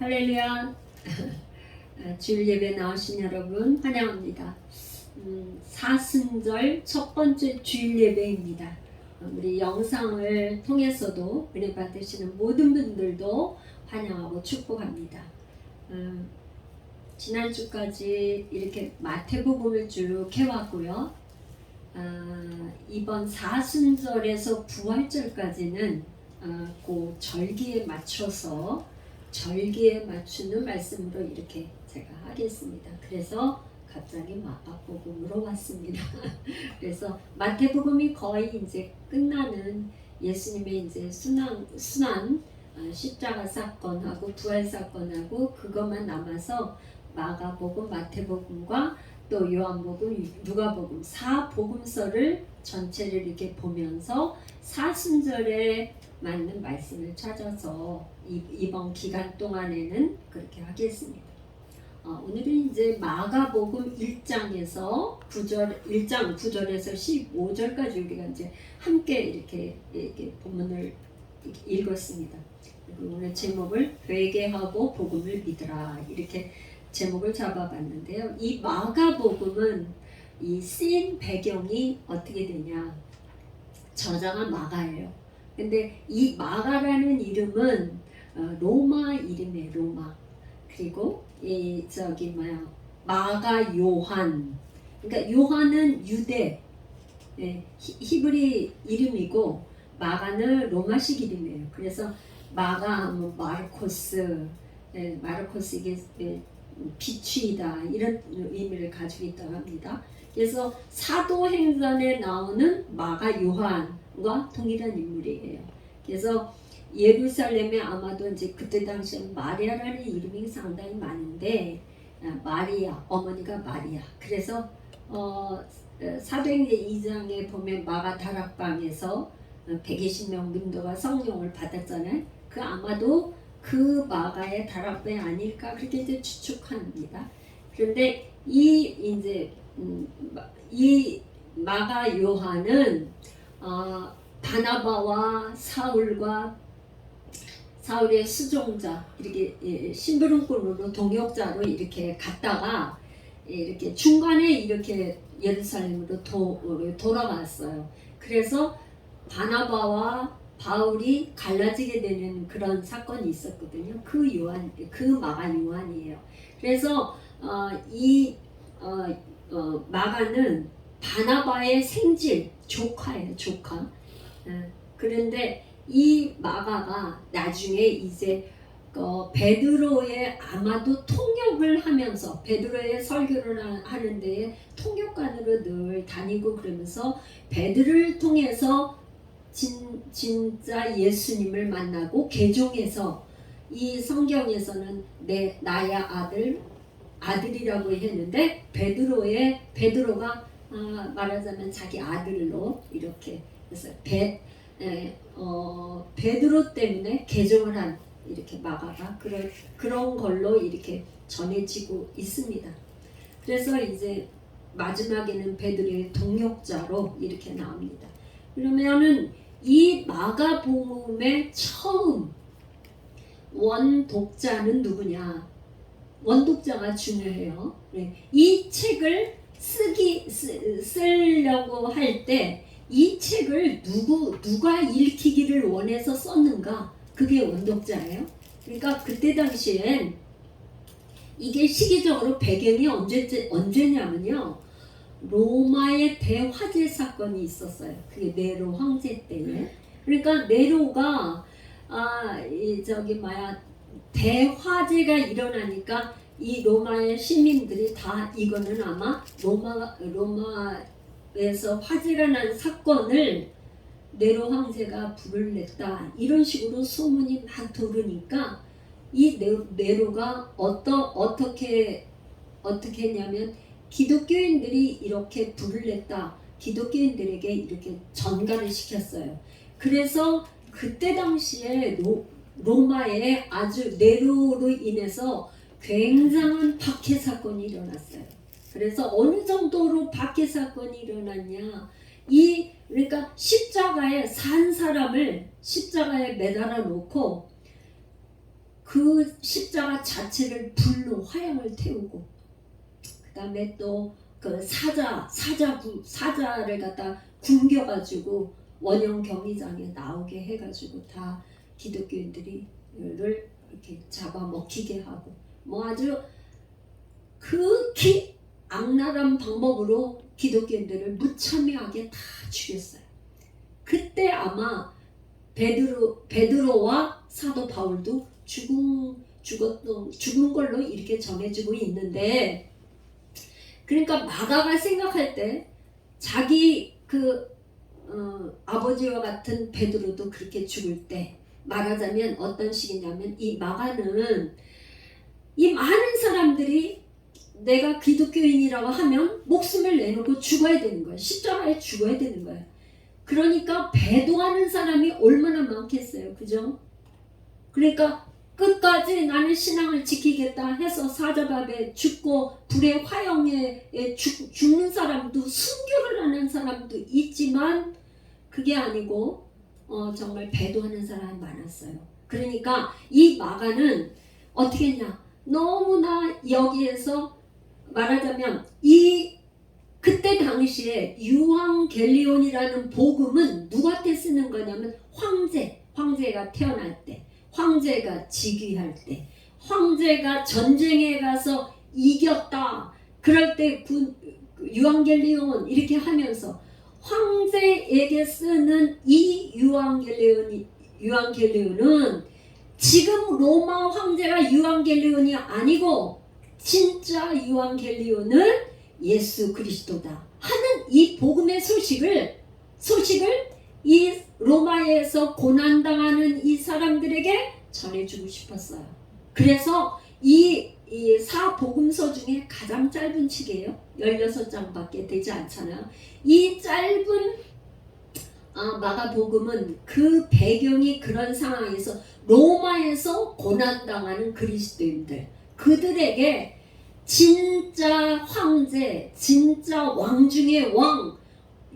할렐루야. 주일 예배 나오신 여러분 환영합니다. 사순절 첫 번째 주일 예배입니다. 우리 영상을 통해서도 은혜 받으시는 모든 분들도 환영하고 축복합니다. 지난주까지 이렇게 마태복음을 쭉 해왔고요. 이번 사순절에서 부활절까지는 그 절기에 맞춰서 절기에 맞추는 말씀으로 이렇게 제가 하겠습니다. 그래서 갑자기 마가복음으로 왔습니다. 그래서 마태복음이 거의 이제 끝나는 예수님의 이제 순환 십자가 사건하고 부활 사건하고 그것만 남아서 마가복음, 마태복음과 또 요한복음, 누가복음 4복음서를 전체를 이렇게 보면서 사순절에 맞는 말씀을 찾아서 이번 기간 동안에는 그렇게 하겠습니다. 오늘은 이제 마가복음 1장에서 1장 9절에서 15절까지 우리가 이제 함께 이렇게 본문을 읽었습니다. 그리고 오늘 제목을 회개하고 복음을 믿으라 이렇게 제목을 잡아봤는데요. 이 마가복음은 이 쓰인 배경이 어떻게 되냐? 저자가 마가예요. 근데 이 마가라는 이름은 로마 이름이에요. 로마. 그리고 이 마가 요한. 그러니까 요한은 유대 히브리 이름이고 마가는 로마식 이름이에요. 그래서 마가 마르코스 마르코스 이게 비추이다 이런 의미를 가지고 있다고 합니다. 그래서 사도행전에 나오는 마가 요한과 동일한 인물이에요. 그래서 예루살렘에 아마도 이제 그때 당시에 마리아라는 이름이 상당히 많은데 마리아 어머니가 마리아. 그래서 사도행전 2장에 보면 마가 다락방에서 120명 문도가 성령을 받았잖아요. 그 아마도 그 마가의 다락방이 아닐까 그렇게 이제 추측합니다. 그런데 이 마가 요한은 바나바와 사울의 수종자 이렇게 심부름꾼으로 동역자로 이렇게 갔다가 이렇게 중간에 이렇게 예루살렘으로 돌아왔어요. 그래서 바나바와 바울이 갈라지게 되는 그런 사건이 있었거든요. 그 마가 요한이에요. 그래서 마가는 바나바의 생질 조카예요. 조카. 그런데 이 마가가 나중에 이제 베드로의 아마도 통역을 하면서 베드로의 설교를 하는 데에 통역관으로 늘 다니고 그러면서 베드로를 통해서 진짜 예수님을 만나고 개종해서 이 성경에서는 나의 아들이라고 했는데 베드로가 말하자면 자기 아들로 이렇게 해서 베드로 때문에 개종을 한 이렇게 마가가 그런 걸로 이렇게 전해지고 있습니다. 그래서 이제 마지막에는 베드로의 동역자로 이렇게 나옵니다. 그러면은 이 마가복음의 처음 원독자는 누구냐? 원독자가 중요해요. 이 책을 쓰려고 할 때 이 책을 누가 읽히기를 원해서 썼는가? 그게 원독자예요. 그러니까 그때 당시엔 이게 시기적으로 배경이 언제냐면요. 로마의 대화재 사건이 있었어요. 그게 네로 황제 때에. 그러니까 네로가 대화재가 일어나니까 이 로마의 시민들이 다 이거는 아마 로마에서 화재가 난 사건을 네로 황제가 불을 냈다 이런 식으로 소문이 막 돌으니까 이 네로가 어떻게 했냐면 기독교인들이 이렇게 불을 냈다 기독교인들에게 이렇게 전가를 시켰어요. 그래서 그때 당시에 로마에 아주 네로로 인해서 굉장한 박해 사건이 일어났어요. 그래서 어느 정도로 박해 사건이 일어났냐? 그러니까 십자가에 산 사람을 십자가에 매달아 놓고 그 십자가 자체를 불로 화형을 태우고, 그 다음에 또 그 사자를 갖다 굶겨가지고 원형 경기장에 나오게 해가지고 다 기독교인들을 이렇게 잡아먹히게 하고, 뭐 아주 극히 악랄한 방법으로 기독교인들을 무참하게 다 죽였어요. 그때 아마 베드로와 사도 바울도 죽은 걸로 이렇게 전해지고 있는데, 그러니까 마가가 생각할 때 자기 아버지와 같은 베드로도 그렇게 죽을 때, 말하자면 어떤 식이냐면, 이 마가는 이 많은 사람들이 내가 기독교인이라고 하면 목숨을 내놓고 죽어야 되는 거예요. 십자가에 죽어야 되는 거예요. 그러니까 배도하는 사람이 얼마나 많겠어요. 그죠? 그러니까 끝까지 나는 신앙을 지키겠다 해서 사자밥에 죽고 불의 화형에 죽는 사람도, 순교를 하는 사람도 있지만 그게 아니고 정말 배도하는 사람이 많았어요. 그러니까 이 마가는 어떻게 했냐, 너무나 여기에서 말하자면 그때 당시에 유앙겔리온이라는 복음은 누구한테 쓰는 거냐면 황제가 태어날 때, 황제가 즉위할 때, 황제가 전쟁에 가서 이겼다, 그럴 때 유앙겔리온 이렇게 하면서 황제에게 쓰는 이 유앙겔리온은 지금 로마 황제가 유앙겔리온이 아니고 진짜 유앙겔리온은 예수 그리스도다 하는 이 복음의 소식을 이 로마에서 고난당하는 이 사람들에게 전해주고 싶었어요. 그래서 이 사복음서 중에 가장 짧은 책이에요. 16장밖에 되지 않잖아요. 이 짧은 마가복음은 그 배경이 그런 상황에서 로마에서 고난당하는 그리스도인들, 그들에게 진짜 황제, 진짜 왕 중의 왕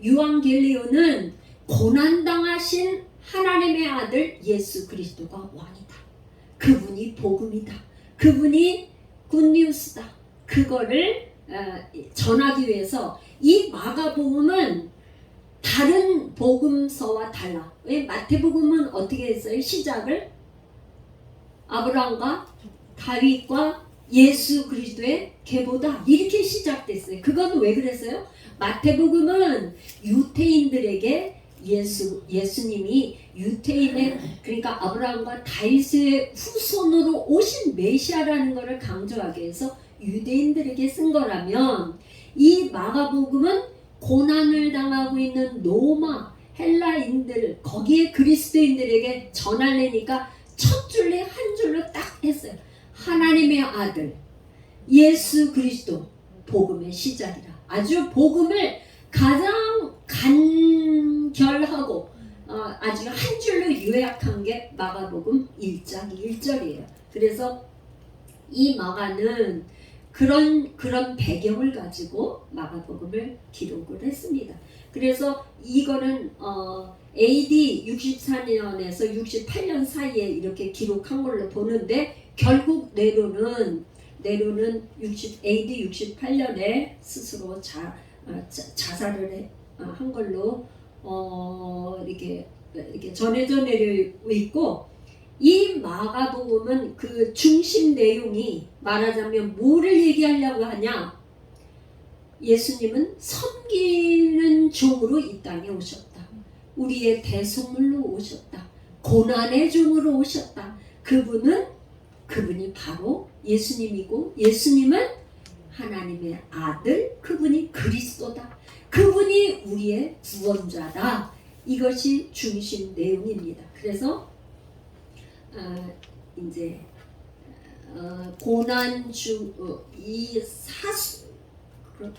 유앙겔리온은 고난당하신 하나님의 아들 예수 그리스도가 왕이다. 그분이 복음이다. 그분이 굿뉴스다. 그거를 전하기 위해서 이 마가복음은 다른 복음서와 달라. 왜? 마태복음은 어떻게 했어요? 시작을 아브라함과 다윗과 예수 그리스도의 계보다 이렇게 시작됐어요. 그건 왜 그랬어요? 마태복음은 유태인들에게 예수님이 유태인의, 그러니까 아브라함과 다윗의 후손으로 오신 메시아라는 것을 강조하기 위해서 유대인들에게 쓴 거라면, 이 마가복음은 고난을 당하고 있는 로마 헬라인들, 거기에 그리스도인들에게 전하려니까 첫 줄에 한 줄로 딱 했어요. 하나님의 아들 예수 그리스도, 복음의 시작이라. 아주 복음을 가장 간결하고 아주 한 줄로 요약한 게 마가복음 1장 1절이에요. 그래서 이 마가는 그런 배경을 가지고 마가복음을 기록을 했습니다. 그래서 이거는 AD 64년에서 68년 사이에 이렇게 기록한 걸로 보는데, 결국 네로는 AD 68년에 스스로 자살을 한 걸로 이렇게 전해져 내려 있고, 이 마가복음은 그 중심 내용이 말하자면 뭐를 얘기하려고 하냐, 예수님은 섬기는 종으로 이 땅에 오셨다. 우리의 대속물로 오셨다. 고난의 종으로 오셨다. 그분이 바로 예수님이고, 예수님은 하나님의 아들, 그분이 그리스도다. 그분이 우리의 구원자다. 이것이 중심 내용입니다. 그래서 이제 고난 중 이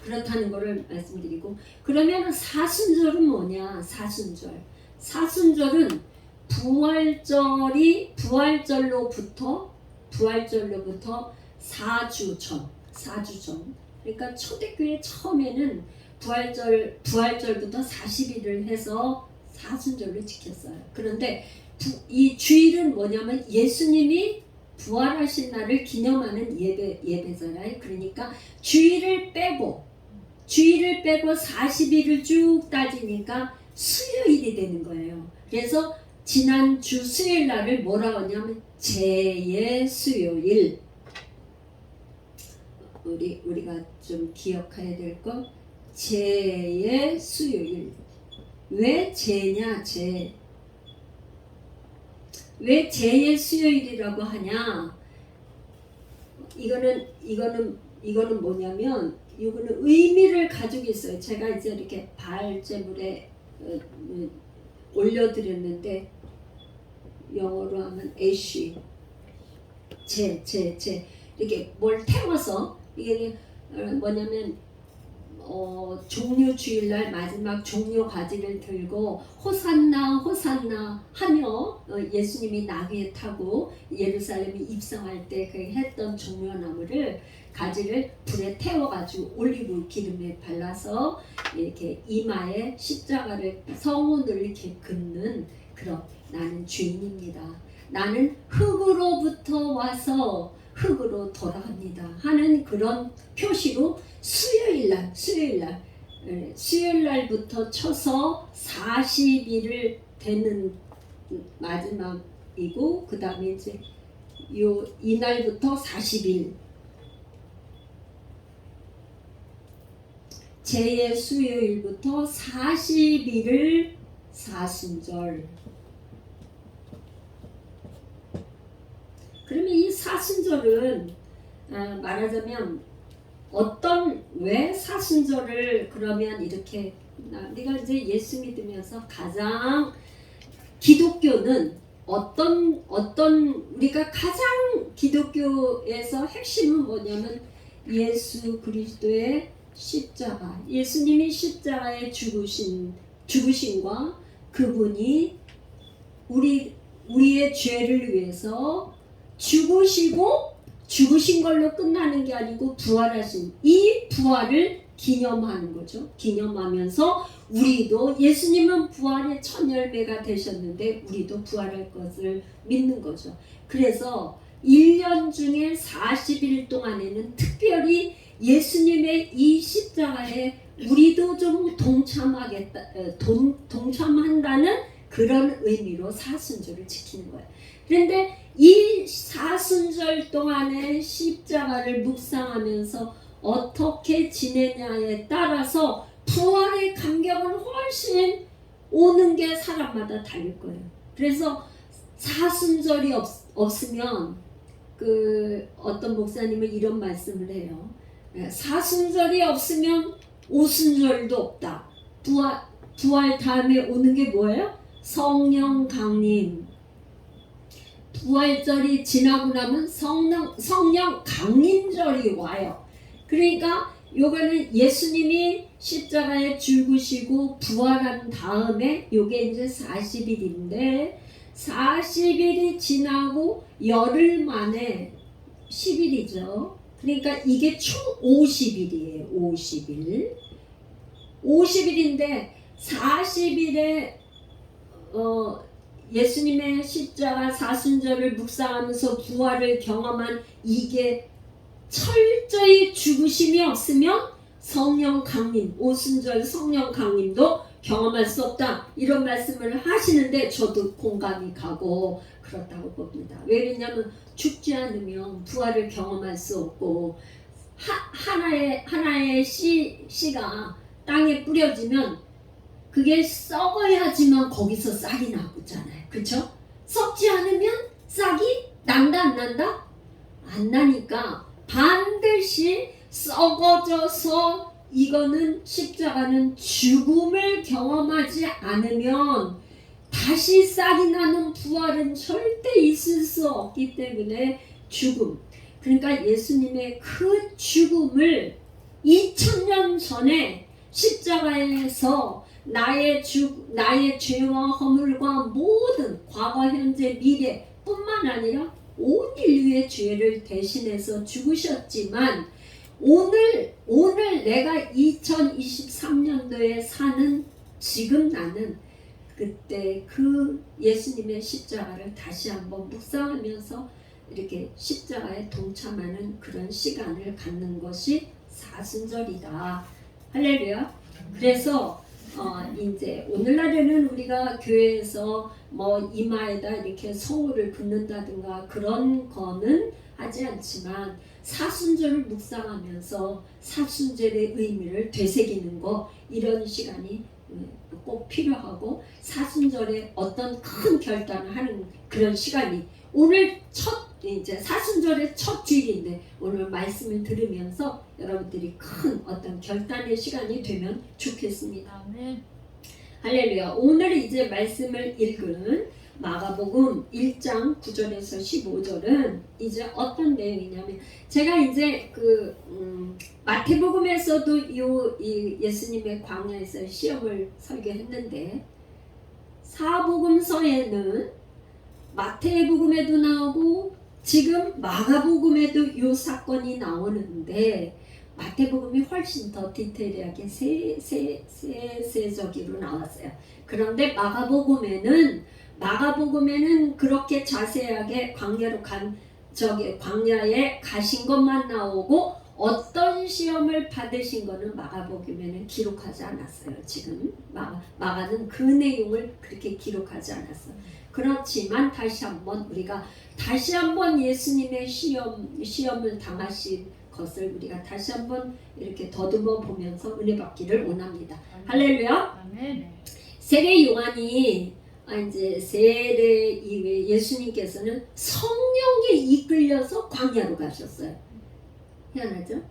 그렇다는 것을 말씀드리고, 그러면 사순절은 뭐냐? 사순절은 부활절로부터 4주 전. 그러니까 초대교회 처음에는 부활절부터 40일을 해서 사순절을 지켰어요. 그런데 이 주일은 뭐냐면 예수님이 부활하신 날을 기념하는 예배잖아요. 그러니까 주일을 빼고 40일을 쭉 따지니까 수요일이 되는 거예요. 그래서 지난 주 수요일 날을 뭐라고 하냐면 제의 수요일. 우리가 좀 기억해야 될 거, 제의 수요일. 왜 제냐, 제. 왜 제의 수요일이라고 하냐? 이거는 뭐냐면, 이거는 의미를 가지고 있어요. 제가 이제 이렇게 발제물에 올려드렸는데, 영어로 하면 애쉬, 제. 이렇게 뭘 태워서, 이게 뭐냐면, 종료 주일날 마지막 종료 가지를 들고 호산나 호산나 하며 예수님이 나귀에 타고 예루살렘에 입성할 때 그 했던 종려나무를 가지를 불에 태워가지고 올리브 기름에 발라서 이렇게 이마에 십자가를 성운을 이렇게 긋는 그런 나는 주인입니다. 나는 흙으로부터 와서 흙으로 돌아갑니다 하는 그런 표시로 수요일날부터 쳐서 40일을 되는 마지막이고 그 다음에 이제 이날부터 40일 제의 수요일부터 40일을 사순절. 그러면 이 사순절은 말하자면 왜 사순절을 그러면 이렇게 우리가 이제 예수 믿으면서 가장 기독교는 우리가 가장 기독교에서 핵심은 뭐냐면 예수 그리스도의 십자가, 예수님이 십자가에 죽으심과 그분이 우리의 죄를 위해서 죽으신 걸로 끝나는 게 아니고 부활하신 이 부활을 기념하는 거죠. 기념하면서 우리도 예수님은 부활의 첫 열매가 되셨는데 우리도 부활할 것을 믿는 거죠. 그래서 1년 중에 40일 동안에는 특별히 예수님의 이 십자가에 우리도 좀 동참한다는 그런 의미로 사순절을 지키는 거예요. 그런데 이 사순절 동안에 십자가를 묵상하면서 어떻게 지내냐에 따라서 부활의 감격은 훨씬 오는 게 사람마다 다를 거예요. 그래서 사순절이 없으면 어떤 목사님은 이런 말씀을 해요. 사순절이 없으면 오순절도 없다. 부활 다음에 오는 게 뭐예요? 성령 강림. 부활절이 지나고 나면 성령 강림절이 와요. 그러니까 요거는 예수님이 십자가에 죽으시고 부활한 다음에 요게 이제 40일인데 40일이 지나고 열흘 만에 10일이죠. 그러니까 이게 총 50일이에요. 50일인데 40일에 예수님의 십자가 사순절을 묵상하면서 부활을 경험한 이게 철저히 죽으심이 없으면 성령 강림, 오순절 성령 강림도 경험할 수 없다. 이런 말씀을 하시는데 저도 공감이 가고 그렇다고 봅니다. 왜냐하면 죽지 않으면 부활을 경험할 수 없고 하나의 씨가 땅에 뿌려지면 그게 썩어야지만 거기서 싹이 나오잖아요. 그렇죠? 썩지 않으면 싹이 난다 안 난다? 안 나니까 반드시 썩어져서 이거는 십자가는 죽음을 경험하지 않으면 다시 싹이 나는 부활은 절대 있을 수 없기 때문에 죽음. 그러니까 예수님의 그 죽음을 2000년 전에 십자가에서 나의 죄와 허물과 모든 과거, 현재, 미래 뿐만 아니라 온 인류의 죄를 대신해서 죽으셨지만 오늘 내가 2023년도에 사는 지금 나는 그때 그 예수님의 십자가를 다시 한번 묵상하면서 이렇게 십자가에 동참하는 그런 시간을 갖는 것이 사순절이다. 할렐루야. 그래서 이제 오늘날에는 우리가 교회에서 뭐 이마에다 이렇게 성호를 긋는다든가 그런 거는 하지 않지만 사순절을 묵상하면서 사순절의 의미를 되새기는 거, 이런 시간이 꼭 필요하고, 사순절에 어떤 큰 결단을 하는 그런 시간이, 오늘 이제 사순절의 첫 주일인데 오늘 말씀을 들으면서 여러분들이 큰 어떤 결단의 시간이 되면 좋겠습니다. 아멘. 할렐루야. 오늘 이제 말씀을 읽은 마가복음 1장 9절에서 15절은 이제 어떤 내용이냐면, 제가 이제 마태복음에서도 이 예수님의 광야에서 시험을 설교했는데, 사복음서에는 마태복음에도 나오고 지금 마가복음에도 이 사건이 나오는데, 마태복음이 훨씬 더 디테일하게 세세적으로 나왔어요. 그런데 마가복음에는 그렇게 자세하게 광야에 가신 것만 나오고 어떤 시험을 받으신 거는 마가복음에는 기록하지 않았어요. 지금 마가는 그 내용을 그렇게 기록하지 않았어요. 그렇지만 다시 한번 예수님의 시험을 당하신 것을 우리가 다시 한번 이렇게 더듬어 보면서 은혜 받기를 원합니다. 할렐루야. 아멘. 세례 요한이 이제 세례 이후에 예수님께서는 성령에 이끌려서 광야로 가셨어요. 희한하죠?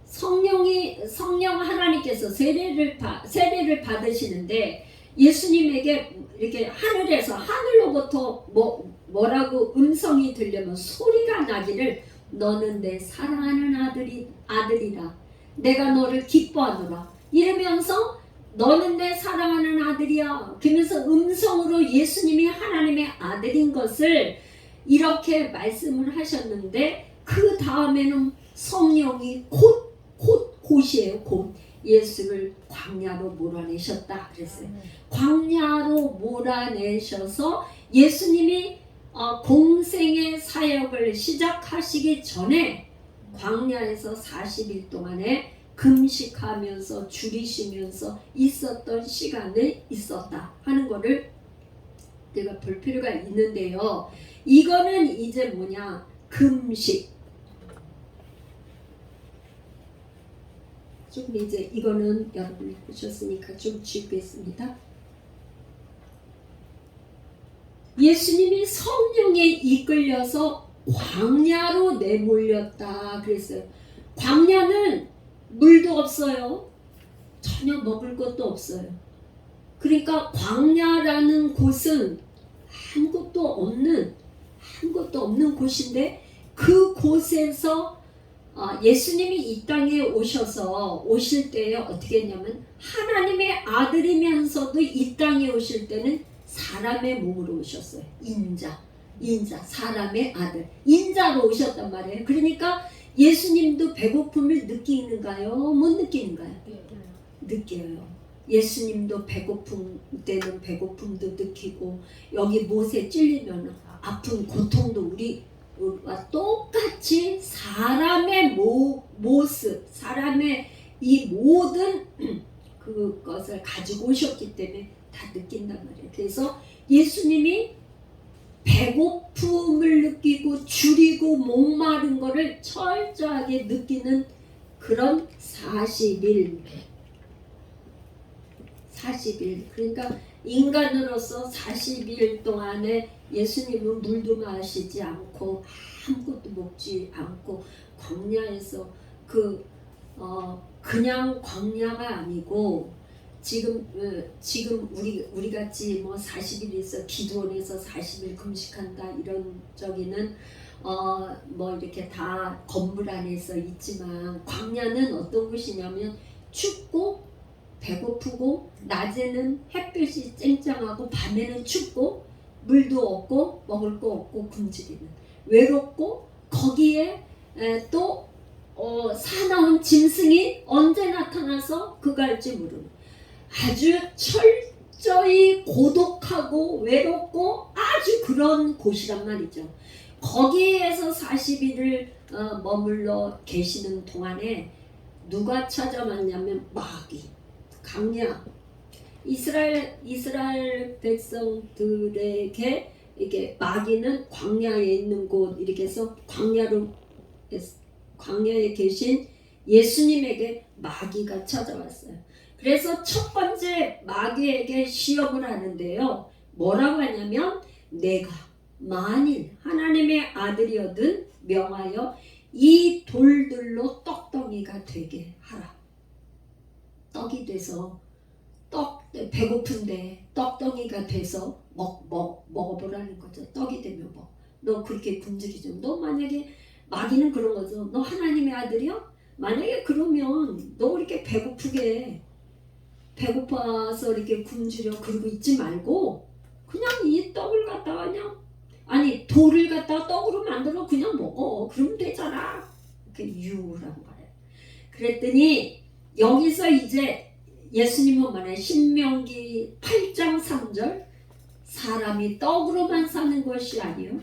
성령 하나님께서 세례를 받으시는데, 예수님에게 이렇게 하늘로부터 뭐라고 음성이 들려면 소리가 나기를, 너는 내 사랑하는 아들이라, 내가 너를 기뻐하노라, 이러면서 너는 내 사랑하는 아들이야. 그러면서 음성으로 예수님이 하나님의 아들인 것을 이렇게 말씀을 하셨는데, 그 다음에는 성령이 곧이에요. 곧 예수를 광야로 몰아내셨다 그랬어요. 광야로 몰아내셔서 예수님이 공생의 사역을 시작하시기 전에 광야에서 40일 동안에 금식하면서 줄이시면서 있었던 시간이 있었다 하는 것을 우리가 볼 필요가 있는데요. 이거는 이제 뭐냐? 금식. 좀 이제 이거는 여러분이 보셨으니까 좀 짚겠습니다. 예수님이 성령에 이끌려서 광야로 내몰렸다 그랬어요. 광야는 물도 없어요. 전혀 먹을 것도 없어요. 그러니까 광야라는 곳은 아무것도 없는 곳인데, 그 곳에서 예수님이 이 땅에 오실 때에 어떻게 했냐면, 하나님의 아들이면서도 이 땅에 오실 때는 사람의 몸으로 오셨어요. 인자, 사람의 아들, 인자로 오셨단 말이에요. 그러니까 예수님도 배고픔을 느끼는가요? 못 느끼는가요? 느껴요. 예수님도 배고픔 때는 배고픔도 느끼고, 여기 못에 찔리면 아픈 고통도 우리와 똑같이 사람의 모습, 사람의 이 모든 그것을 가지고 오셨기 때문에 다 느낀단 말이에요. 그래서 예수님이 배고픔을 느끼고 줄이고 목마른 거를 철저하게 느끼는 그런 40일, 그러니까 인간으로서 40일 동안에 예수님은 물도 마시지 않고 아무것도 먹지 않고 광야에서 그냥 광야가 아니고, 지금 우리 같이 뭐 40일에서 기도원에서 40일 금식한다 이런 저기는 뭐 이렇게 다 건물 안에서 있지만, 광야는 어떤 곳이냐면 춥고 배고프고, 낮에는 햇볕이 쨍쨍하고 밤에는 춥고 물도 없고 먹을 거 없고 굶주리는, 외롭고, 거기에 또 사나운 짐승이 언제 나타나서 그갈지 모르는, 아주 철저히 고독하고 외롭고 아주 그런 곳이란 말이죠. 거기에서 40일을 머물러 계시는 동안에 누가 찾아왔냐면 마귀, 강야. 이스라엘 백성들에게 이게 마귀는 광야에 있는 곳 이렇게 해서 광야에 계신 예수님에게 마귀가 찾아왔어요. 그래서 첫 번째 마귀에게 시험을 하는데요. 뭐라고 하냐면 내가 만일 하나님의 아들이거든 명하여 이 돌들로 떡덩이가 되게 하라. 떡이 돼서 배고픈데 떡덩이가 돼서 먹어보라는 거죠. 떡이 되면 너 그렇게 굶주리지. 너 만약에 마귀는 그런 거죠. 너 하나님의 아들이야? 만약에 그러면 너 이렇게 배고파서 이렇게 굶주려 그러고 있지 말고 그냥 이 떡을 갖다가 돌을 갖다가 떡으로 만들어 그냥 먹어. 그러면 되잖아. 이렇게 유혹을 한 거예요. 그랬더니 여기서 이제 예수님은 말해 신명기 8장 3절 사람이 떡으로만 사는 것이 아니요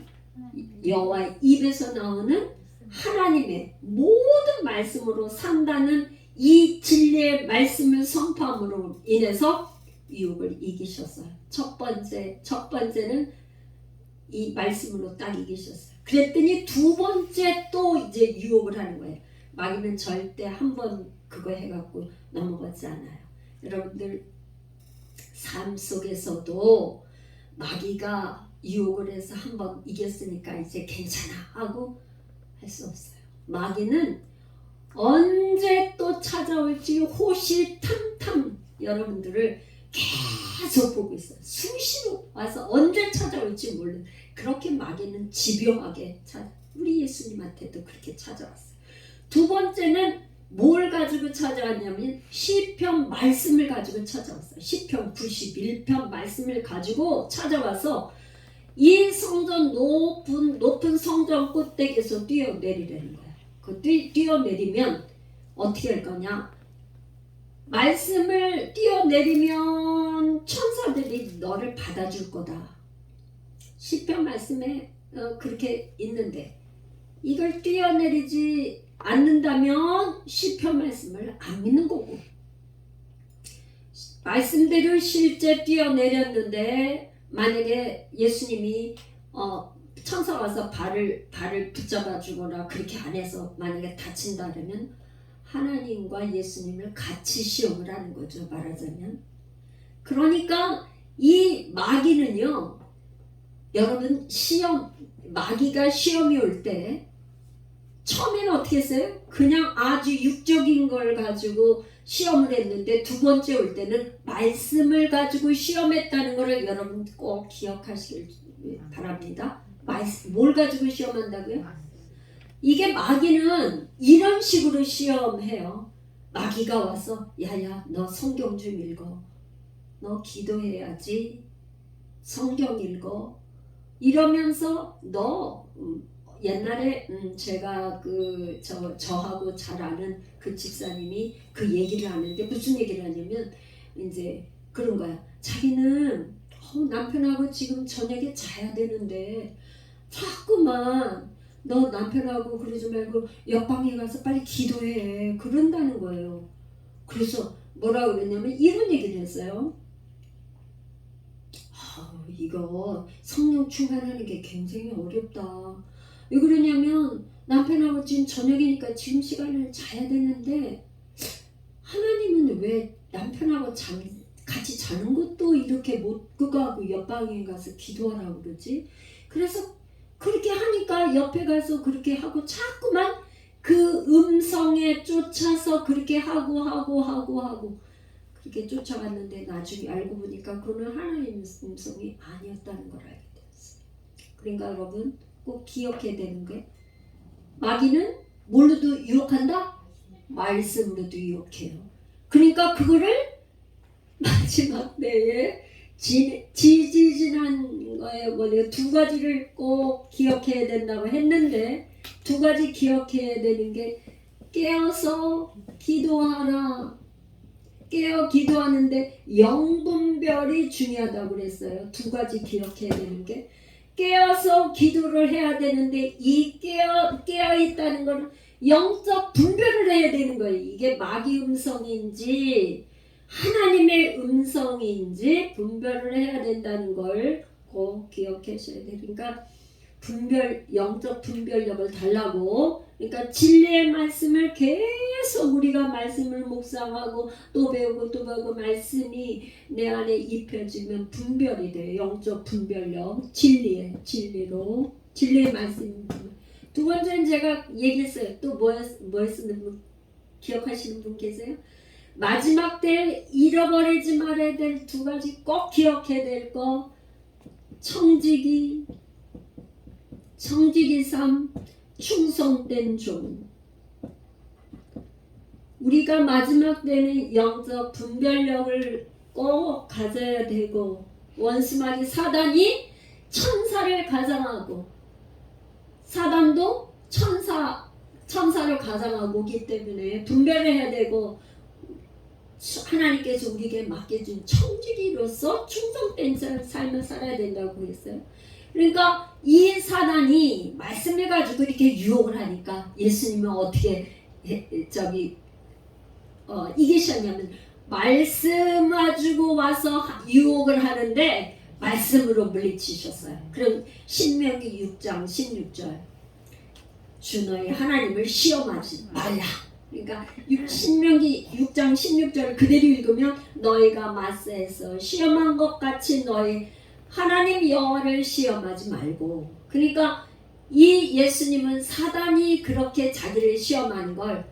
여호와의 입에서 나오는 하나님의 모든 말씀으로 산다는 이 진리의 말씀을 선포함으로 인해서 유혹을 이기셨어요. 첫 번째는 이 말씀으로 딱 이기셨어요. 그랬더니 두 번째 또 이제 유혹을 하는 거예요. 마귀는 절대 한 번 그거 해갖고 넘어가지 않아요. 여러분들 삶 속에서도 마귀가 유혹을 해서 한 번 이겼으니까 이제 괜찮아 하고 할 수 없어요. 마귀는 언제 또 찾아올지 호시탐탐 여러분들을 계속 보고 있어요. 수시로 와서 언제 찾아올지 모르는 그렇게 마귀는 집요하게 우리 예수님한테도 그렇게 찾아왔어요. 두 번째는 뭘 가지고 찾아왔냐면 시편 말씀을 가지고 찾아왔어요. 시편 91편 말씀을 가지고 찾아와서 이 성전 높은 성전 꼭대기에서 뛰어내리라는 거야. 그 뛰어내리면 어떻게 할 거냐? 말씀을 뛰어내리면 천사들이 너를 받아줄 거다. 시편 말씀에 그렇게 있는데 이걸 뛰어내리지 않는다면 시편 말씀을 안 믿는 거고 말씀대로 실제 뛰어내렸는데 만약에 예수님이 천사 와서 발을 붙잡아 주거나 그렇게 안 해서 만약에 다친다 그러면 하나님과 예수님을 같이 시험을 하는 거죠. 말하자면. 그러니까 이 마귀는요. 여러분 마귀가 시험이 올 때 처음에는 어떻게 했어요? 그냥 아주 육적인 걸 가지고 시험을 했는데 두 번째 올 때는 말씀을 가지고 시험했다는 것을 여러분 꼭 기억하시길 바랍니다. 뭘 가지고 시험한다고요? 이게 마귀는 이런 식으로 시험해요. 마귀가 와서 야야 너 성경 좀 읽어. 너 기도해야지. 성경 읽어. 이러면서 너 옛날에 제가 저하고 잘 아는 그 집사님이 그 얘기를 하는데 무슨 얘기를 하냐면 이제 그런 거야. 자기는 남편하고 지금 저녁에 자야 되는데 자꾸만 너 남편하고 그러지 말고 옆방에 가서 빨리 기도해 그런다는 거예요. 그래서 뭐라고 그랬냐면 이런 얘기를 했어요. 이거 성령 충만하는 게 굉장히 어렵다. 왜 그러냐면 남편하고 지금 저녁이니까 지금 시간을 자야 되는데 하나님은 왜 남편하고 같이 자는 것도 이렇게 못 그거하고 옆방에 가서 기도하라고 그러지? 그래서 그렇게 하니까 옆에 가서 그렇게 하고 자꾸만 그 음성에 쫓아서 그렇게 하고 그렇게 쫓아갔는데 나중에 알고 보니까 그거는 하나님의 음성이 아니었다는 걸 알게 됐어요. 그러니까 여러분 꼭 기억해야 되는 게 마귀는 뭘로도 유혹한다? 말씀으로도 유혹해요. 그러니까 그거를 마지막 때에 지지진한 거에 두 가지를 꼭 기억해야 된다고 했는데 두 가지 기억해야 되는 게 깨어서 기도하라. 깨어 기도하는데 영분별이 중요하다고 그랬어요. 두 가지 기억해야 되는 게 깨어서 기도를 해야 되는데 이 깨어 있다는 건 영적 분별을 해야 되는 거예요. 이게 마귀 음성인지 하나님의 음성인지 분별을 해야 된다는 걸 꼭 기억하셔야 돼요. 그러니까 영적 분별력을 달라고, 그러니까 진리의 말씀을 계속 우리가 말씀을 묵상하고 또 배우고 말씀이 내 안에 입혀지면 분별이 돼요. 영적 분별력, 진리의 말씀. 두 번째는 제가 얘기했어요. 또 뭐였으면 분 기억하시는 분 계세요? 마지막 때 잃어버리지 말아야 될 두 가지 꼭 기억해야 될 거. 청지기 삶, 충성된 종. 우리가 마지막 때는 영적 분별력을 꼭 가져야 되고, 원수마귀 사단이 천사를 가장하고 사단도 천사를 가장하고 오기 때문에 분별을 해야 되고, 하나님께서 우리에게 맡겨준 청지기로서 충성된 삶을 살아야 된다고 했어요. 그러니까 이 사단이 말씀을 가지고 이렇게 유혹을 하니까 예수님은 어떻게 이기셨냐면, 말씀 가지고 와서 유혹을 하는데 말씀으로 물리치셨어요. 그럼 신명기 6장 16절, 주 너희 하나님을 시험하지 말라. 그러니까 신명기 6장 16절을 그대로 읽으면, 너희가 마스에서 시험한 것 같이 너희 하나님 여호와를 시험하지 말고. 그러니까 이 예수님은 사단이 그렇게 자기를 시험하는 걸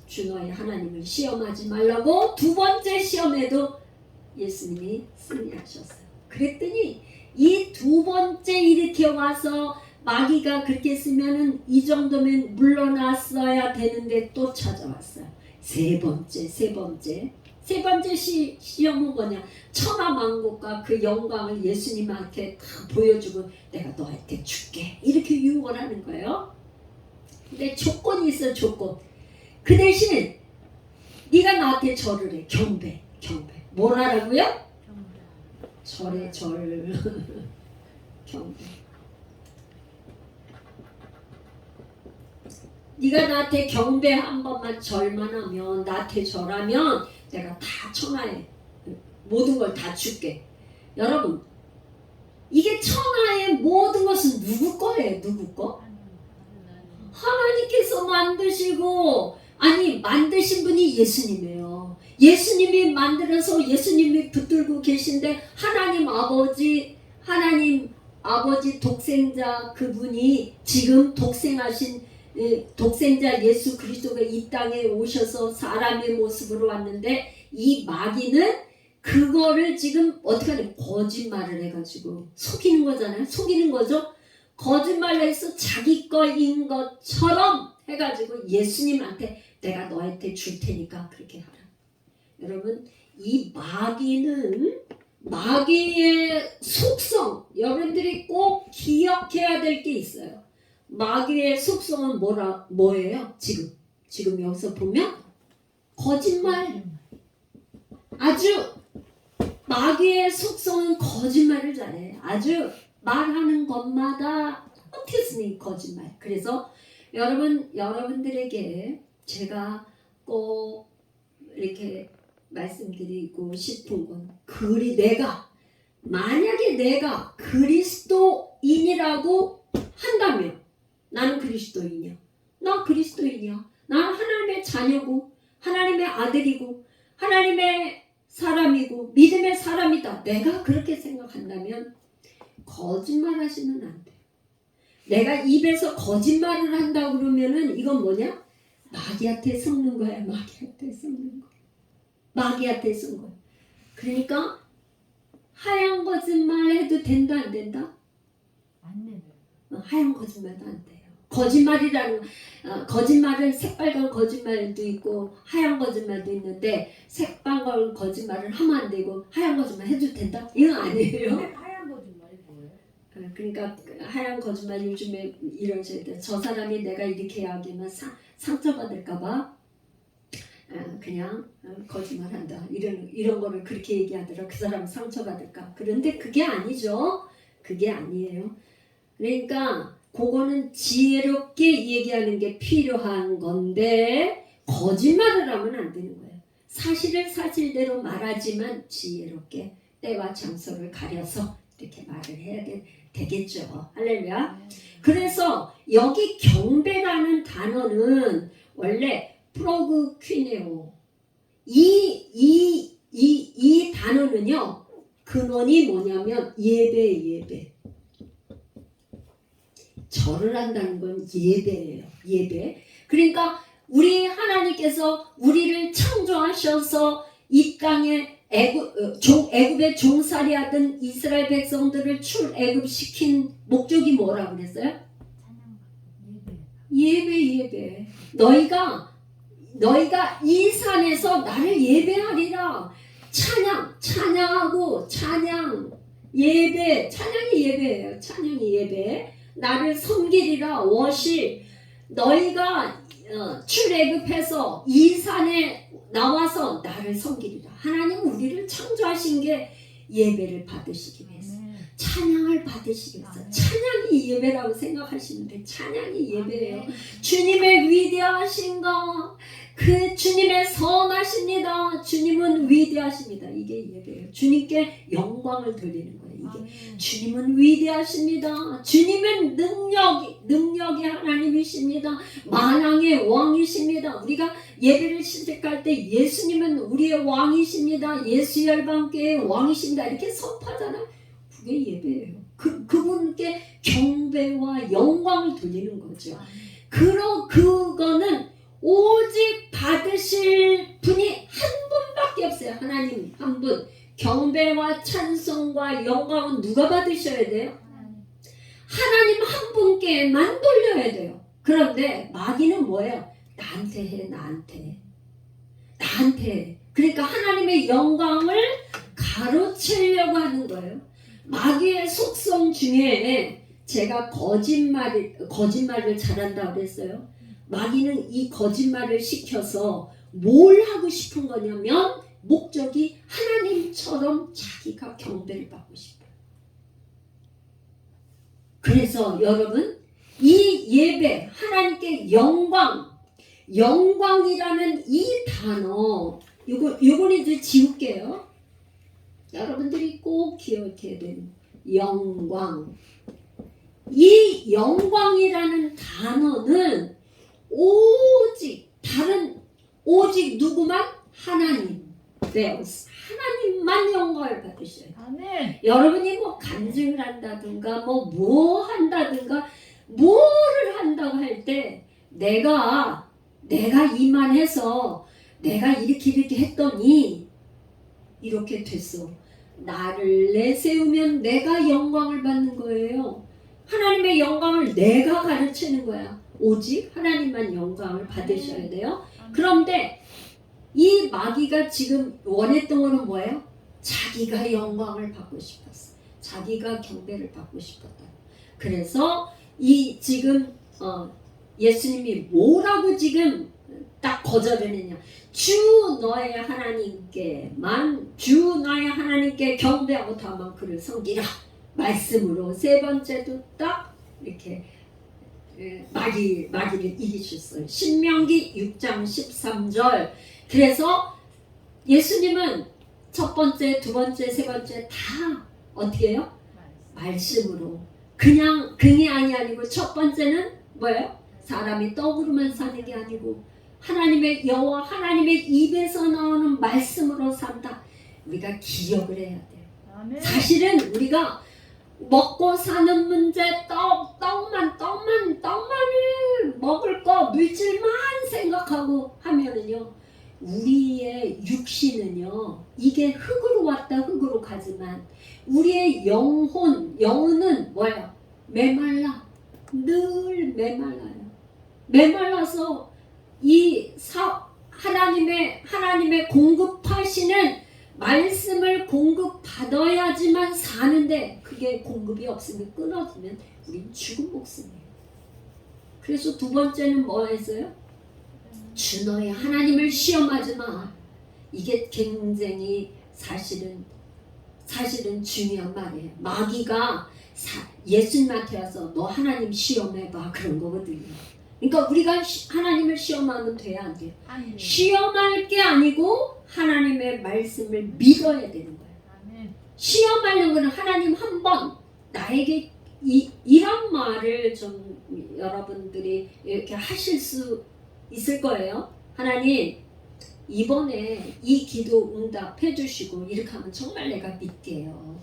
주 너희 하나님을 시험하지 말라고 두 번째 시험에도 예수님이 승리하셨어요. 그랬더니 이 두 번째 이렇게 와서 마귀가 그렇게 쓰면은 이 정도면 물러났어야 되는데 또 찾아왔어요. 세 번째 시험은 뭐냐? 천하만국과 그 영광을 예수님한테 다 보여주고 내가 너한테 줄게, 이렇게 유혹을 하는 거예요. 근데 조건이 있어. 조건. 그 대신 네가 나한테 절을 해. 경배. 뭘 하라고요? 절에 경배. 네가 나한테 경배 한 번만 절만 하면, 나한테 절하면 내가 다 천하에 모든 걸 다 줄게. 여러분, 이게 천하의 모든 것은 누구 거예요? 누구 거? 하나님께서 만드시고, 아니 만드신 분이 예수님이에요. 예수님이 만들어서 예수님이 붙들고 계신데, 하나님 아버지 독생자 그분이 지금 독생자 예수 그리스도가 이 땅에 오셔서 사람의 모습으로 왔는데, 이 마귀는 그거를 지금 어떻게 하냐? 거짓말을 해가지고 속이는 거잖아요. 속이는 거죠. 거짓말을 해서 자기 거인 것처럼 해가지고 예수님한테 내가 너한테 줄 테니까 그렇게 하라. 여러분, 이 마귀의 속성, 여러분들이 꼭 기억해야 될 게 있어요. 마귀의 속성은 뭐예요? 지금 여기서 보면 거짓말. 아주 마귀의 속성은 거짓말을 잘해. 아주 말하는 것마다 어떻게 거짓말. 그래서 여러분들에게 제가 꼭 이렇게 말씀드리고 싶은 건, 만약에 내가 그리스도인이라고 한다면, 나는 그리스도인이야. 나 그리스도인이야. 나는 하나님의 자녀고 하나님의 아들이고 하나님의 사람이고 믿음의 사람이다. 내가 그렇게 생각한다면 거짓말 하시면 안 돼요. 내가 입에서 거짓말을 한다고 그러면은 이건 뭐냐? 마귀한테 섞는 거야. 마귀한테 쓴 거야. 그러니까 하얀 거짓말 해도 된다, 안 된다? 안 돼요. 하얀 거짓말도 안 돼요. 거짓말은 새빨간 거짓말도 있고 하얀 거짓말도 있는데, 새빨간 거짓말을 하면 안 되고 하얀 거짓말 해도 된다? 이건 아니에요. 하얀 거짓말이 뭐예요? 그러니까 하얀 거짓말, 요즘에 이러셔야 돼요. 저 사람이 내가 이렇게 이야기하면 상처받을까봐 그냥 거짓말한다, 이런 거를 그렇게 얘기하더라. 그 사람 상처받을까. 그런데 그게 아니죠. 그게 아니에요. 그러니까 그거는 지혜롭게 얘기하는 게 필요한 건데 거짓말을 하면 안 되는 거예요. 사실을 사실대로 말하지만 지혜롭게 때와 장소를 가려서 이렇게 말을 해야 되겠죠. 할렐루야. 그래서 여기 경배라는 단어는 원래 프로그퀴네오 이 단어는요 근원이 뭐냐면 예배 절을 한다는 건 예배예요. 예배. 그러니까 우리 하나님께서 우리를 창조하셔서 이 땅에 애굽에 종살이 하던 이스라엘 백성들을 출애굽시킨 목적이 뭐라고 그랬어요? 예배. 너희가 이 산에서 나를 예배하리라. 찬양하고 예배. 찬양이 예배예요. 찬양이 예배. 나를 섬기리라. 워십. 너희가 출애굽해서 이 산에 나와서 나를 섬기리라. 하나님 우리를 창조하신 게 예배를 받으시기 위해서, 찬양을 받으시기 위해서. 찬양이 예배라고 생각하시면 돼. 찬양이 예배예요. 주님의 위대하신 것, 그 주님의 선하십니다. 주님은 위대하십니다. 이게 예배예요. 주님께 영광을 돌리는 거예요. 이게 주님은 위대하십니다. 주님은 능력의 하나님이십니다. 만왕의 왕이십니다. 우리가 예배를 시작할 때 예수님은 우리의 왕이십니다. 예수 열방교회의 왕이십니다. 이렇게 선포하잖아요. 그게 예배예요. 그분께 경배와 영광을 돌리는 거죠. 그거는 오직 받으실 분이 한 분밖에 없어요. 하나님 한 분. 경배와 찬송과 영광은 누가 받으셔야 돼요? 하나님 한 분께만 돌려야 돼요. 그런데 마귀는 뭐예요? 나한테 해. 그러니까 하나님의 영광을 가로채려고 하는 거예요. 마귀의 속성 중에 제가 거짓말을 잘한다고 그랬어요. 마귀는 이 거짓말을 시켜서 뭘 하고 싶은 거냐면 목적이 하나님처럼 자기가 경배를 받고 싶어요. 그래서 여러분 이 예배, 하나님께 영광이라는 이 단어 요거는 이제 지울게요. 여러분들이 꼭 기억해야 되는 영광. 이 영광이라는 단어는 오직 누구만? 하나님. 하나님만 영광을 받으셔요. 아멘. 여러분이 뭐 간증을 한다든가 뭐 한다든가 뭐를 한다고 할 때 내가 이만해서 내가 이렇게 했더니 이렇게 됐어. 나를 내세우면 내가 영광을 받는 거예요. 하나님의 영광을 내가 가르치는 거야. 오직 하나님만 영광을 받으셔야 돼요. 그런데 이 마귀가 지금 원했던 거는 뭐예요? 자기가 영광을 받고 싶었어. 자기가 경배를 받고 싶었다. 그래서 이 지금 예수님이 뭐라고 지금 딱 거절을 했냐? 주 너의 하나님께 경배하고 다만 그를 섬기라. 말씀으로 세 번째도 딱 이렇게 마귀를 이기셨어요. 신명기 6장 13절. 그래서 예수님은 첫 번째, 두 번째, 세 번째 다 어떻게 해요? 말씀으로. 그냥 긍이 아니고 첫 번째는 뭐예요? 사람이 떡으로만 사는 게 아니고 하나님의 여호와 하나님의 입에서 나오는 말씀으로 산다. 우리가 기억을 해야 돼요. 아멘. 사실은 우리가 먹고 사는 문제, 떡만을 먹을 거 물질만 생각하고 하면은요, 우리의 육신은요, 이게 흙으로 왔다 흙으로 가지만 우리의 영혼은 뭐예요? 메말라. 늘 메말라요. 메말라서 하나님의 공급하시는 말씀을 공급받아야지만 사는데 그게 공급이 없으면 끊어지면 우린 죽은 목숨이에요. 그래서 두 번째는 뭐 했어요? 주 너의 하나님을 시험하지 마. 이게 굉장히 사실은 중요한 말이에요. 마귀가 예수님한테 와서 너 하나님 시험해봐 그런 거거든요. 그러니까 우리가 하나님을 시험하면 돼야 안 돼요? 안 돼. 시험할 게 아니고 하나님의 말씀을 믿어야 되는 거예요. 아멘. 시험하는 거는 하나님 한번 나에게 이런 말을 좀 여러분들이 이렇게 하실 수 있을 거예요. 하나님 이번에 이 기도 응답해 주시고 이렇게 하면 정말 내가 믿게요.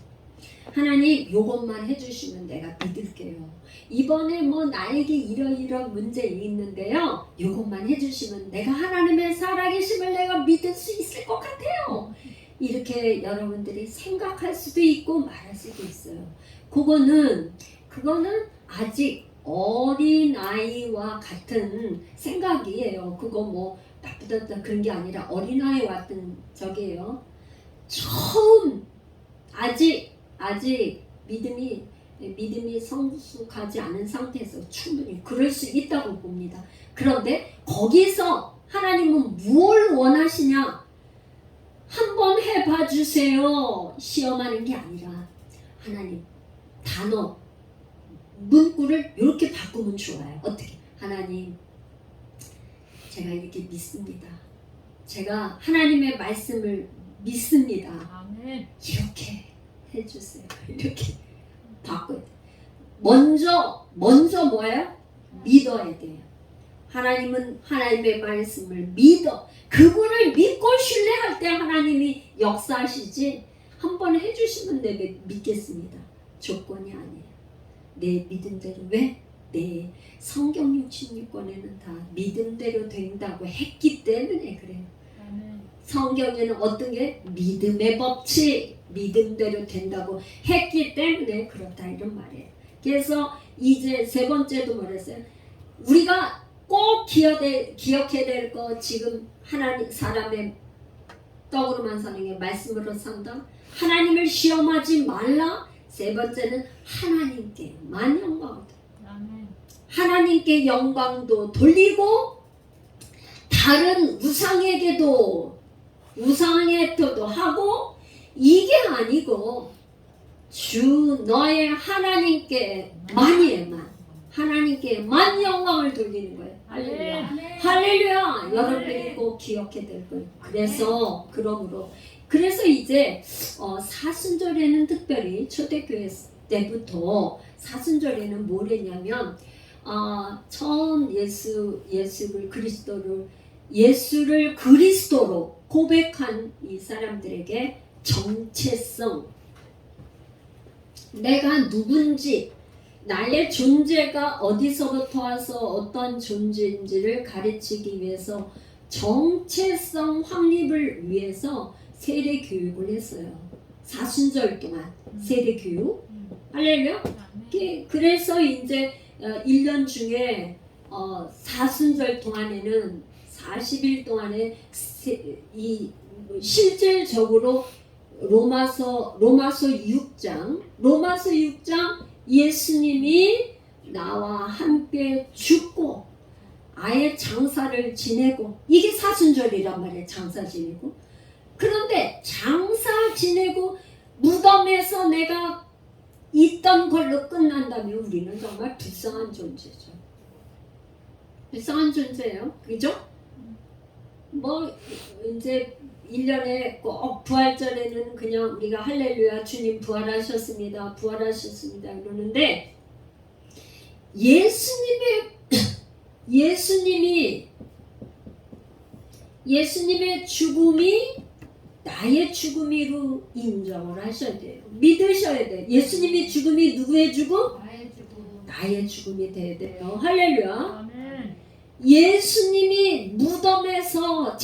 하나님 요것만 해주시면 내가 믿을게요. 이번에 뭐 나에게 이런 문제 있는데요. 요것만 해주시면 내가 하나님의 살아계심을 내가 믿을 수 있을 것 같아요. 이렇게 여러분들이 생각할 수도 있고 말할 수도 있어요. 그거는 아직 어린아이와 같은 생각이에요. 그거 뭐 나쁘다 그런 게 아니라 어린아이와 같은 적이에요. 처음 아직 믿음이 성숙하지 않은 상태에서 충분히 그럴 수 있다고 봅니다. 그런데 거기서 하나님은 뭘 원하시냐? 한번 해봐 주세요. 시험하는 게 아니라 하나님 단어 문구를 이렇게 바꾸면 좋아요. 어떻게? 하나님 제가 이렇게 믿습니다. 제가 하나님의 말씀을 믿습니다. 아멘. 이렇게 해주세요. 이렇게 바꿔야 돼요. 먼저 뭐예요? 믿어야 돼요. 하나님은 하나님의 말씀을 믿어. 그분을 믿고 신뢰할 때 하나님이 역사하시지 한번 해주시면 내가 믿겠습니다. 조건이 아니에요. 내 믿음대로 왜? 내 성경 66권에는 다 믿음대로 된다고 했기 때문에 그래요. 아멘. 성경에는 어떤 게 믿음의 법칙, 믿음대로 된다고 했기 때문에 그렇다 이런 말이에요. 그래서 이제 세 번째도 말했어요. 우리가 꼭 기억해야 될 거 지금 하나님 사람의 떡으로만 사는 게 말씀으로 산다. 하나님을 시험하지 말라. 세 번째는 하나님께만 영광을 아멘. 하나님께 영광도 돌리고 다른 우상에게도 우상에게도 하고 이게 아니고 주 너의 하나님께만이에만 하나님께만 영광을 돌리는 거예요. 할렐루야. 할렐루야. 여러분들이 꼭 기억해야 될 거예요. 그래서 이제 사순절에는 특별히 초대교회 때부터 사순절에는 뭘 했냐면 처음 예수를 그리스도로 고백한 이 사람들에게 정체성, 내가 누군지, 나의 존재가 어디서부터 와서 어떤 존재인지를 가르치기 위해서 정체성 확립을 위해서 세례 교육을 했어요. 사순절 동안 세례 교육. 할렐루야. 그래서 이제 1년 중에 사순절 동안에는 40일 동안에 실질적으로 로마서 6장 예수님이 나와 함께 죽고 아예 장사를 지내고 이게 사순절이란 말이에요. 장사 지내고 그런데 장사 지내고 무덤에서 내가 있던 걸로 끝난다면 우리는 정말 불쌍한 존재죠. 불쌍한 존재예요. 그죠? 뭐 이제 1년에 꼭 부활절에는 그냥 우리가 할렐루야 주님 부활하셨습니다. 그러는데 예수님의 죽음이 나의 죽음이로 인정을 하셔야 돼요. 믿으셔야 돼요. 예수님의 죽음이 누구의 죽음? 나의 죽음이 돼야 돼요. 할렐루야. 아멘. 예수님이 무덤에서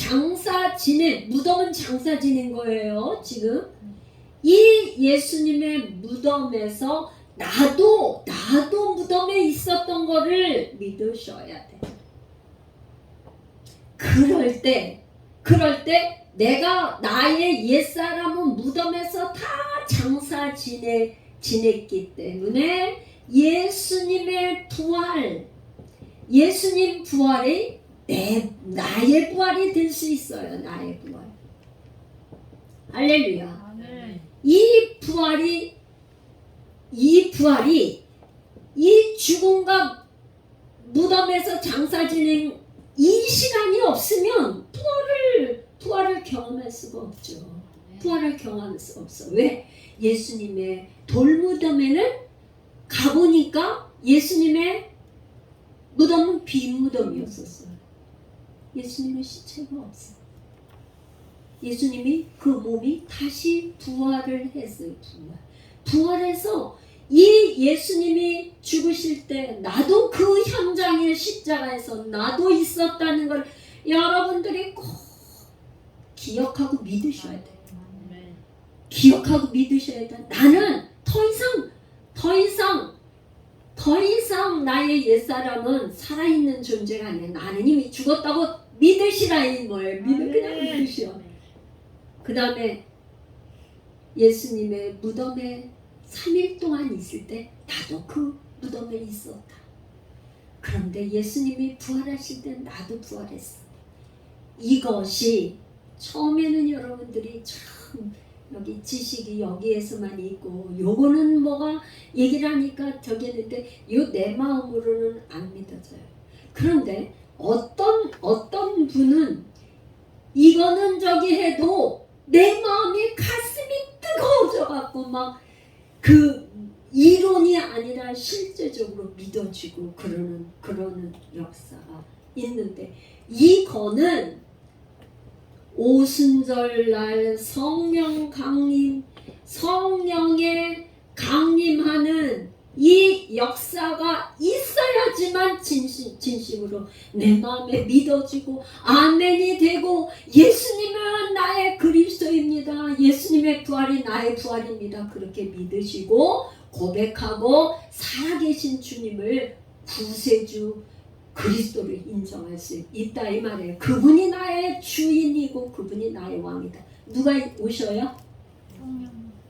무덤은 장사 지낸 거예요. 지금 이 예수님의 무덤에서 나도 무덤에 있었던 거를 믿으셔야 돼. 그럴 때 내가 나의 옛사람은 무덤에서 다 장사 지냈기 때문에 예수님 부활이 나의 부활이 될 수 있어요. 나의 부활. 할렐루야. 아멘. 이 부활이 이 부활이 이 죽음과 무덤에서 장사 지낸 이 시간이 없으면 부활을 경험할 수가 없죠. 부활을 경험할 수가 없어. 왜? 예수님의 돌무덤에는 가보니까 예수님의 무덤은 빈 무덤이었었어요. 예수님의 시체가 없어. 예수님이 그 몸이 다시 부활을 했어요. 부활해서 이 예수님이 죽으실 때 나도 그 현장의 십자가에서 나도 있었다는 걸 여러분들이 꼭 기억하고 믿으셔야 돼요. 기억하고 믿으셔야 돼. 나는 더 이상 나의 옛사람은 살아있는 존재가 아니야. 나는 이미 죽었다고 믿으시라 이 뭐예요. 그냥 믿으시오. 그 다음에 예수님의 무덤에 3일 동안 있을 때 나도 그 무덤에 있었다. 그런데 예수님이 부활하실 때 나도 부활했어. 이것이 처음에는 여러분들이 참 여기 지식이 여기에서만 있고 요거는 뭐가 얘기를 하니까 저기 했는데 요 내 마음으로는 안 믿어져요. 그런데 어떤 분은 이거는 저기 해도 내 마음이 가슴이 뜨거워져 갖고 막 그 이론이 아니라 실제적으로 믿어지고 그러는 역사가 있는데 이거는 오순절날 성령 강림, 성령의 강림하는 이 역사가 있어야지만 진심으로 내 마음에 믿어지고 아멘이 되고 예수님은 나의 그리스도입니다. 예수님의 부활이 나의 부활입니다. 그렇게 믿으시고 고백하고 살아계신 주님을 구세주 그리스도를 인정할 수 있다 이 말이에요. 그분이 나의 주인이고 그분이 나의 왕이다. 누가 오셔요?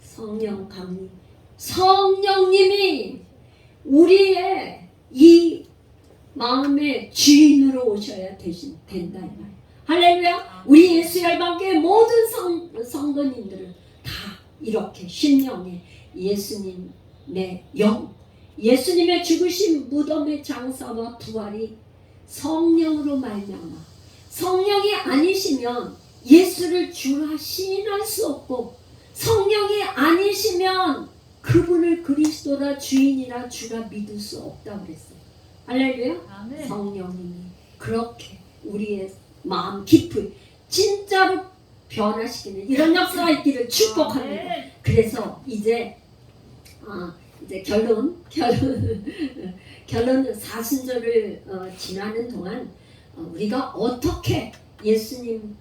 성령 강림. 성령님이 우리의 이 마음의 주인으로 오셔야 된다 이 말이에요. 할렐루야. 우리 예수 열방교회 모든 성도님들은 다 이렇게 심령에 예수님의 영, 예수님의 죽으신 무덤의 장사와 부활이 성령으로 말미암아 성령이 아니시면 예수를 주라 시인할 수 없고 성령이 아니시면 그분을 그리스도라 주인이라 주라 믿을 수 없다고 그랬어요. 할렐루야. 아멘. 성령님이 그렇게 우리의 마음 깊이 진짜로 변화시키는 이런 역사가 있기를 축복합니다. 아멘. 그래서 이제 결론은 사순절을 지나는 동안 우리가 어떻게 예수님의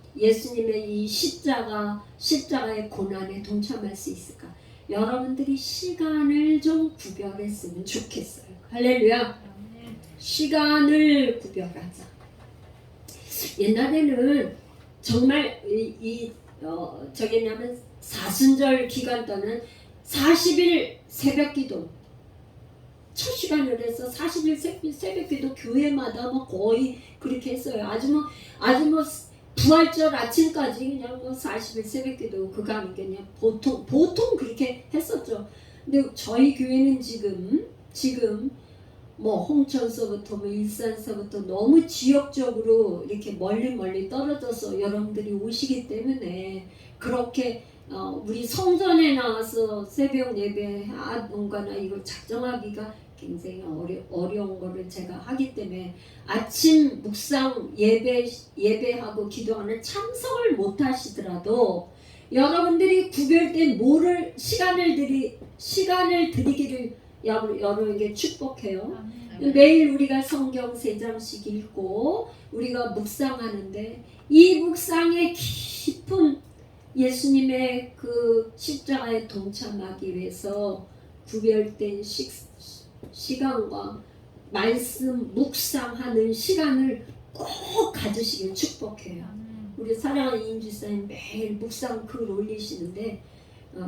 이 십자가의 고난에 동참할 수 있을까? 여러분들이 시간을 좀 구별했으면 좋겠어요. 할렐루야. 시간을 구별하자. 옛날에는 정말 저기냐면 사순절 기간 때는 40일 새벽기도 첫 시간을 해서 40일 새벽기도 교회마다 뭐 거의 그렇게 했어요. 아주 뭐 부활절 아침까지 그냥 뭐 40일 새벽기도 그거 그냥 보통 그렇게 했었죠. 근데 저희 교회는 지금 뭐 홍천서부터 뭐 일산서부터 너무 지역적으로 이렇게 멀리 떨어져서 여러분들이 오시기 때문에 그렇게 우리 성전에 나와서 새벽 예배 뭔가나 이걸 작정하기가 굉장히 어려운 거를 제가 하기 때문에 아침 묵상 예배하고 기도하는 참석을 못 하시더라도 여러분들이 구별된 시간을 드리기를 여러분에게 축복해요. 매일 우리가 성경 3장씩 읽고 우리가 묵상하는데 이 묵상의 깊은 예수님의 그 십자가에 동참하기 위해서 구별된 시간과 말씀 묵상하는 시간을 꼭 가지시길 축복해요. 우리 사랑하는 이인주사님 매일 묵상 글 올리시는데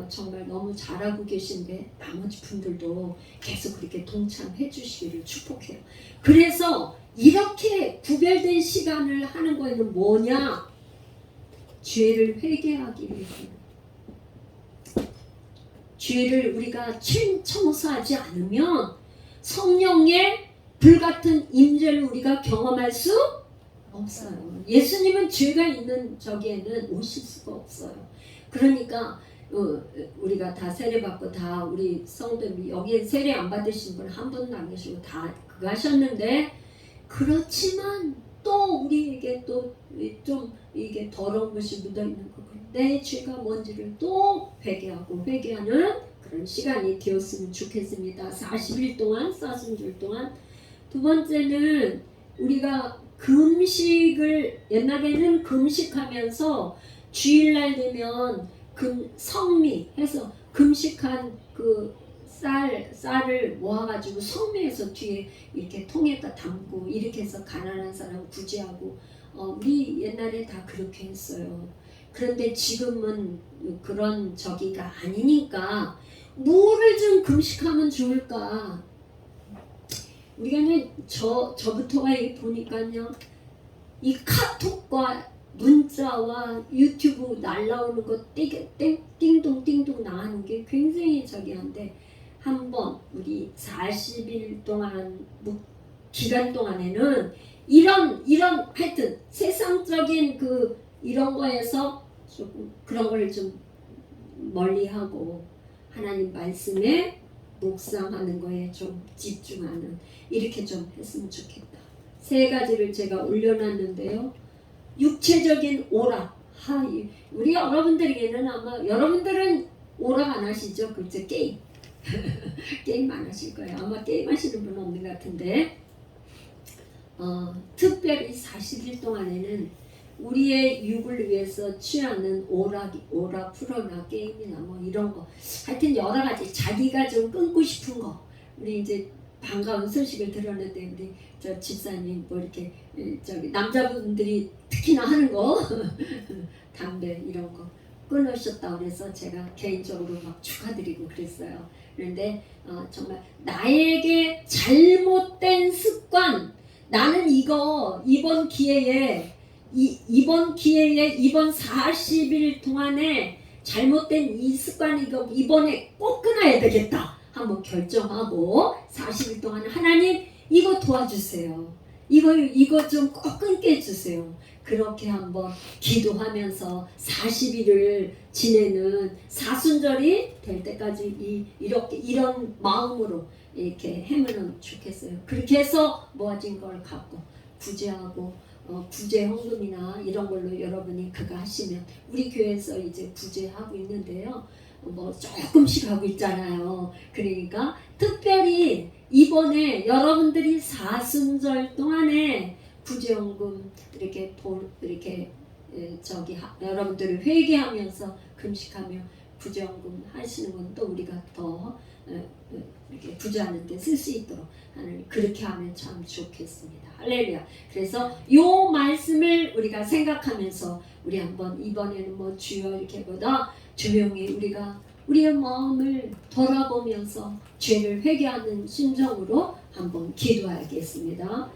정말 너무 잘하고 계신데 나머지 분들도 계속 그렇게 동참해 주시기를 축복해요. 그래서 이렇게 구별된 시간을 하는 거에는 뭐냐? 죄를 회개하기 위해서 죄를 우리가 청소하지 않으면 성령의 불같은 임재를 우리가 경험할 수 없어요. 예수님은 죄가 있는 저기에는 오실 수가 없어요. 그러니까 우리가 다 세례 받고 다 우리 성도님 여기에 세례 안 받으신 분 한 분도 안 계시고 다 그거 하셨는데 그렇지만 또 우리에게 또 좀 이게 더러운 것이 묻어 있는 거, 내 죄가 뭔지를 또 회개하는 그런 시간이 되었으면 좋겠습니다. 40일 동안, 40일 동안. 두 번째는 우리가 금식을 옛날에는 금식하면서 주일날 되면 성미 해서 금식한 그 쌀을 모아가지고 성미에서 뒤에 이렇게 통에다 담고 이렇게 해서 가난한 사람 구제하고 우리 옛날에 다 그렇게 했어요. 그런데 지금은 그런 저기가 아니니까 뭐를 좀 금식하면 좋을까? 우리가 저부터가 보니까요, 이 카톡과 문자와 유튜브 날라오는 거 띵동띵동 나가는 게 굉장히 저기한데 한번 우리 40일 동안 기간 동안에는 이런 하여튼 세상적인 이런 거에서 조금 그런 걸 좀 멀리하고 하나님 말씀에 묵상하는 거에 좀 집중하는 이렇게 좀 했으면 좋겠다. 3가지를 제가 올려놨는데요. 육체적인 오락. 우리 여러분들에게는 아마 여러분들은 오락 안 하시죠? 그렇죠? 게임. 게임 안 하실 거예요. 아마 게임 하시는 분은 없는 것 같은데 특별히 40일 동안에는 우리의 육을 위해서 취하는 오락 프로나 게임이나 뭐 이런 거 하여튼 여러 가지 자기가 좀 끊고 싶은 거 우리 이제 반가운 소식을 들었는데 우리 저 집사님 뭐 이렇게 저기 남자분들이 특히나 하는 거 담배 이런 거 끊으셨다 그래서 제가 개인적으로 막 축하드리고 그랬어요. 그런데 정말 나에게 잘못된 습관 나는 이거 이번 기회에 이번 40일 동안에 잘못된 이 습관 이거 이번에 꼭 끊어야 되겠다 한번 결정하고 40일 동안 하나님 이거 도와주세요. 이거 좀 꼭 끊게 해주세요. 그렇게 한번 기도하면서 40일을 지내는 사순절이 될 때까지 이런 마음으로 이렇게 하면 좋겠어요. 그렇게 해서 모아진 걸 갖고 구제하고 구제 헌금이나 이런 걸로 여러분이 그거 하시면 우리 교회에서 이제 구제하고 있는데요. 뭐 조금씩 하고 있잖아요. 그러니까 특별히 이번에 여러분들이 사순절 동안에 구제헌금 이렇게 여러분들을 회개하면서 금식하며 구제헌금 하시는 건 또 우리가 더 이렇게 구제하는 데 쓸 수 있도록 하나님 그렇게 하면 참 좋겠습니다. 할렐루야. 그래서 요 말씀을 우리가 생각하면서 우리 한번 이번에는 뭐 주여 이렇게 보다 조용히 우리의 마음을 돌아보면서 죄를 회개하는 심정으로 한번 기도하겠습니다.